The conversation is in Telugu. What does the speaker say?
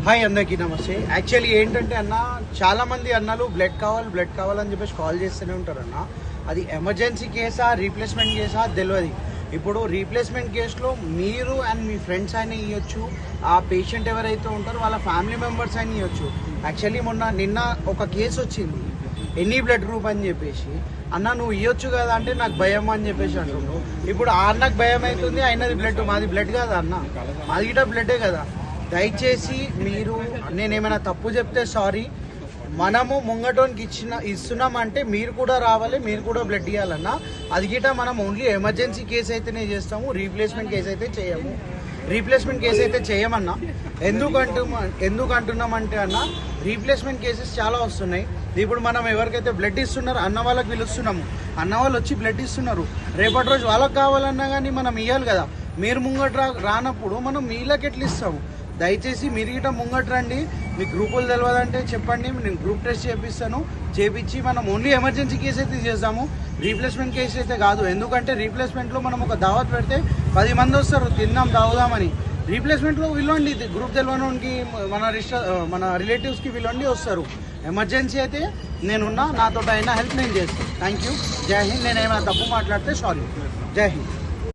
హాయ్ అందరికీ నమస్తే. యాక్చువల్లీ ఏంటంటే అన్న, చాలా మంది అన్నలు బ్లడ్ కావాలని చెప్పేసి కాల్ చేస్తూనే ఉంటారు అన్న. అది ఎమర్జెన్సీ కేసా రీప్లేస్మెంట్ కేసా తెలియదు. ఇప్పుడు రీప్లేస్మెంట్ కేసులో మీరు అండ్ మీ ఫ్రెండ్స్ అయినా ఇవ్వచ్చు, ఆ పేషెంట్ ఎవరైతే ఉంటారో వాళ్ళ ఫ్యామిలీ మెంబర్స్ అయినా ఇవ్వచ్చు. యాక్చువల్లీ నిన్న ఒక కేసు వచ్చింది, ఎనీ బ్లడ్ గ్రూప్ అని చెప్పేసి. అన్న నువ్వు ఇవ్వచ్చు కదా అంటే నాకు భయం అని చెప్పేసి అంటున్నావు. ఇప్పుడు ఆ అన్నకు భయం అవుతుంది, అయినది బ్లడ్, మాది బ్లడ్ కదా అన్న, మాది గిట బ్లడ్డే కదా. దయచేసి మీరు, నేనేమైనా తప్పు చెప్తే సారీ. మనము ముంగటోనికి ఇస్తున్నామంటే మీరు కూడా రావాలి, మీరు కూడా బ్లడ్ ఇవ్వాలన్నా. అది గిట మనం ఓన్లీ ఎమర్జెన్సీ కేసు అయితేనే చేస్తాము, రీప్లేస్మెంట్ కేసు అయితే చేయము. రీప్లేస్మెంట్ కేసు అయితే చేయమన్నా. ఎందుకు అంటున్నామంటే అన్న, రీప్లేస్మెంట్ కేసెస్ చాలా వస్తున్నాయి. ఇప్పుడు మనం ఎవరికైతే బ్లడ్ ఇస్తున్నారో అన్న వాళ్ళకి పిలుస్తున్నాము, అన్న వాళ్ళు వచ్చి బ్లడ్ ఇస్తున్నారు. రేపటి రోజు వాళ్ళకి కావాలన్నా కానీ మనం ఇవ్వాలి కదా. మీరు ముంగట రానప్పుడు మనం మీళ్ళకి ఎట్లా ఇస్తాము? దయచేసి మీరు గిట్ట ముంగట రండి. మీ గ్రూపులు తెలియదంటే చెప్పండి, నేను గ్రూప్ టెస్ట్ చేపించి మనం ఓన్లీ ఎమర్జెన్సీ కేసు అయితే చేస్తాము, రీప్లేస్మెంట్ కేసు అయితే కాదు. ఎందుకంటే రీప్లేస్మెంట్లో మనం ఒక దావత్ పెడితే 10 మంది వస్తారు తిందాం తాగుదామని. రీప్లేస్మెంట్లో వీళ్ళండి గ్రూప్ తెలియడానికి మన రిలేటివ్స్కి వీళ్ళండి వస్తారు. ఎమర్జెన్సీ అయితే నేనున్నా, నాతో అయినా హెల్ప్ నేను చేస్తాను. Thank you. జై హింద్. నేను ఏమైనా తప్పు మాట్లాడితే సారీ. జై హింద్.